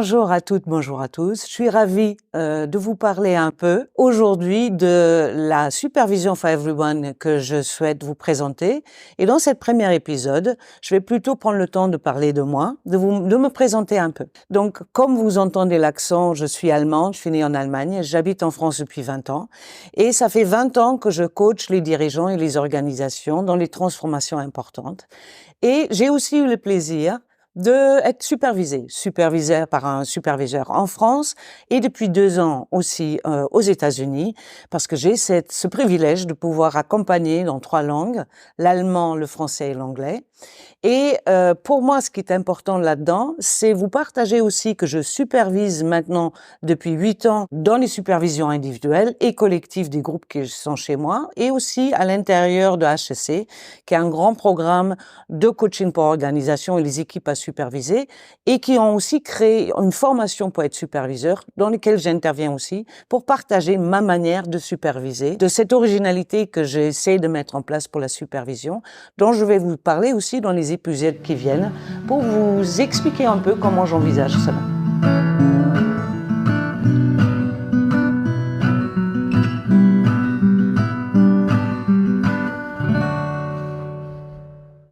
Bonjour à toutes, bonjour à tous. Je suis ravie de vous parler un peu aujourd'hui de la Supervision for Everyone que je souhaite vous présenter. Et dans cette premier épisode, je vais plutôt prendre le temps de parler de moi, de me présenter un peu. Donc, comme vous entendez l'accent, je suis allemande, je suis née en Allemagne, j'habite en France depuis 20 ans. Et ça fait 20 ans que je coach les dirigeants et les organisations dans les transformations importantes. Et j'ai aussi eu le plaisir d'être supervisée par un superviseur en France et depuis 2 ans aussi aux États-Unis, parce que j'ai ce privilège de pouvoir accompagner dans 3 langues, l'allemand, le français et l'anglais. Et pour moi, ce qui est important là-dedans, c'est vous partager aussi que je supervise maintenant depuis 8 ans dans les supervisions individuelles et collectives des groupes qui sont chez moi, et aussi à l'intérieur de HEC, qui est un grand programme de coaching pour organisation et les équipes à superviser, et qui ont aussi créé une formation pour être superviseur, dans laquelle j'interviens aussi, pour partager ma manière de superviser, de cette originalité que j'essaie de mettre en place pour la supervision, dont je vais vous parler aussi dans les épisodes qui viennent, pour vous expliquer un peu comment j'envisage cela.